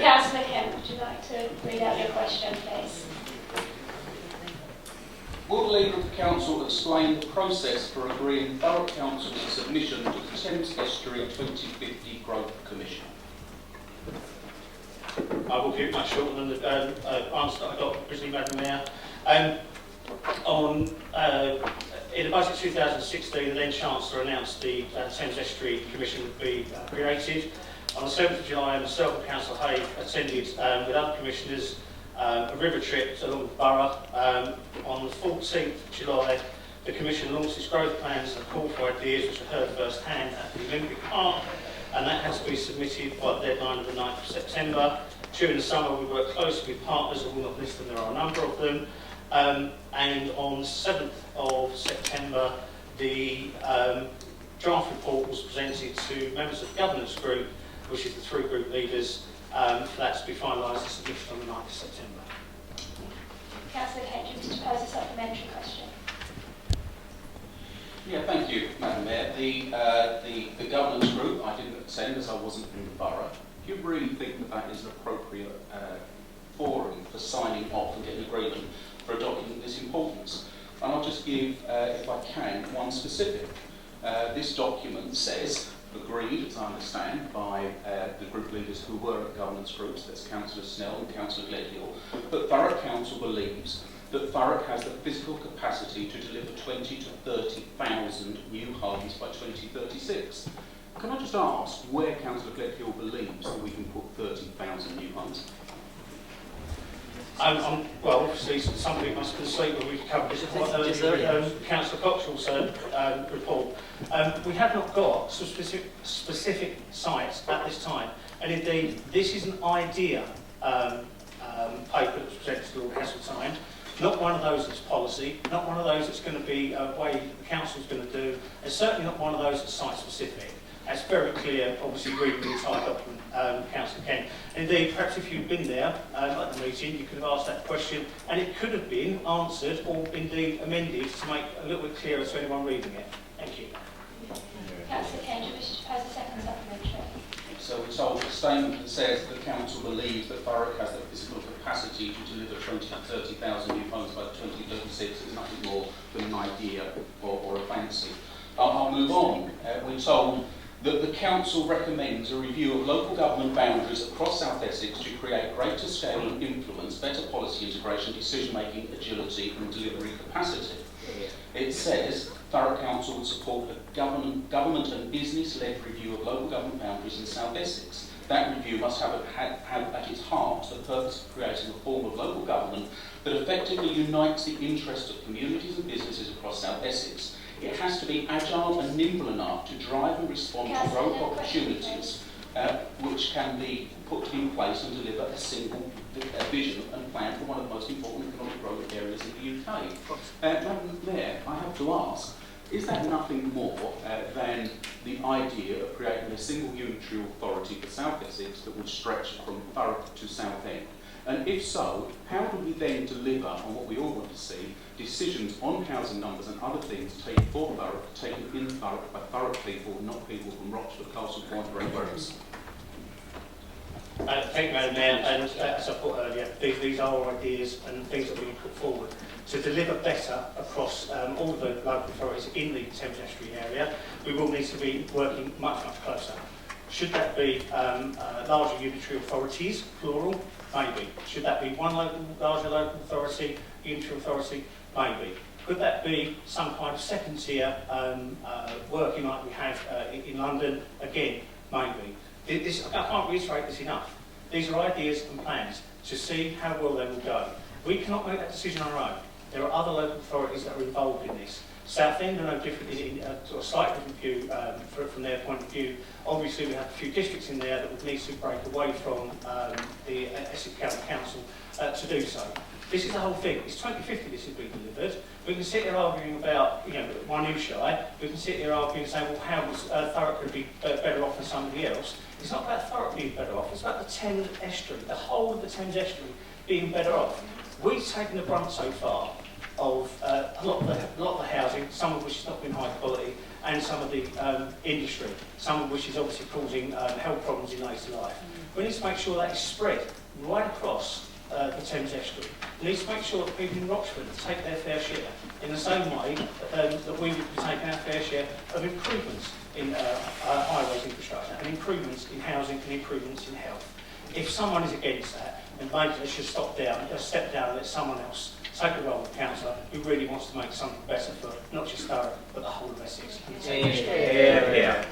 Councillor Kemp, would you like to read out your question, please? Will the Leader of the Council explain the process for agreeing Thurrock Council's submission to the Thames Estuary 2050 Growth Commission? I will keep much shorter than the answer that I got originally, Madam Mayor. In the budget 2016, the then Chancellor announced the Thames Estuary Commission would be created. On the 7th of July, myself and Councillor Hay attended with other commissioners a river trip along the borough. On the 14th of July, the Commission launched its growth plans and called for ideas, which were heard first hand at the Olympic Park, and that had to be submitted by the deadline of the 9th of September. During the summer, we worked closely with partners, I will not list them, there are a number of them. And on the 7th of September, the draft report was presented to members of the governance group, which is the 3 group leaders, for that to be finalised and submitted on the 9th of September. Councillor Kemp, do you wish to pose a supplementary question? Yeah, thank you, Madam Mayor. The governance group, I didn't attend as I wasn't in the borough. Do you really think that that is an appropriate forum for signing off and getting agreement for a document of this importance? And I'll just give, if I can, one specific. This document says, agreed, as I understand, by the group leaders who were at governance groups, that's Councillor Snell and Councillor Gledhill, that Thurrock Council believes that Thurrock has the physical capacity to deliver 20 to 30,000 new homes by 2036. Can I just ask where Councillor Gledhill believes that we can put 30,000 new homes? Well, obviously, somebody must have been asleep when we covered this quite early. Councillor Coxwell's report. We have not got some specific sites at this time, and indeed, this is an idea paper that was presented to Lord Hasseltine. Not one of those that's policy, not one of those that's going to be a way the council's going to do, and certainly not one of those that's site-specific. That's very clear, obviously, reading the entire document, Councillor Kent. Indeed, perhaps if you'd been there at the meeting, you could have asked that question, and it could have been answered or indeed amended to make a little bit clearer to anyone reading it. Thank you. Councillor Kent, do you wish to pose a second supplementary? So we're told a statement that says the council believes that Thurrock has the physical capacity to deliver 20 to 30,000 new homes by 2036. It's nothing more than an idea or a fancy. I'll move on. We're told that the council recommends a review of local government boundaries across South Essex to create greater scale and influence, better policy integration, decision-making, agility and delivery capacity. It says Thurrock Council would support a government and business-led review of local government boundaries in South Essex. That review must have at its heart the purpose of creating a form of local government that effectively unites the interests of communities and businesses across South Essex. It has to be agile and nimble enough to drive and respond to growth opportunities which can be put in place and deliver a single vision and plan for one of the most important economic growth areas in the UK. Madam Mayor, I have to ask, is that nothing more than the idea of creating a single unitary authority for South Essex that would stretch from Thurrock to Southend? And if so, how do we then deliver on what we all want to see, decisions on housing numbers and other things taken for Thurrock, taken in Thurrock by Thurrock people, not people from Rochford, Castle Point or anywhere else? Thank you, Madam Mayor, and as I put earlier, these are ideas and things that we put forward to deliver better across all of the local authorities in the Thames Estuary area. We will need to be working much, much closer. Should that be larger unitary authorities, plural? Maybe. Should that be one larger local authority, unitary authority? Maybe. Could that be some kind of second tier working like we have in London? Again, maybe. I can't reiterate this enough. These are ideas and plans to see how well they will go. We cannot make that decision on our own. There are other local authorities that are involved in this. Southend are no different, in a slightly different view from their point of view. Obviously, we have a few districts in there that would need to break away from the Essex County Council to do so. This is the whole thing. It's 2050 this is being delivered. We can sit here arguing about, one issue. We can sit here arguing and saying, well, how was Thurrock going to be better off than somebody else? It's not about Thurrock being better off. It's about the Thames Estuary, the whole of the Thames Estuary being better off. We've taken the brunt so far. of a lot of the housing, some of which has not been high quality, and some of the industry, some of which is obviously causing health problems in later life. We need to make sure that is spread right across the Thames Estuary. We need to make sure that people in Rochford take their fair share in the same way that we would be taking our fair share of improvements in highways infrastructure, and improvements in housing, and improvements in health. If someone is against that, then maybe they should step down and let someone else take the role of councillor who really wants to make something better for not just Thurrock, but the whole of Essex. Yeah.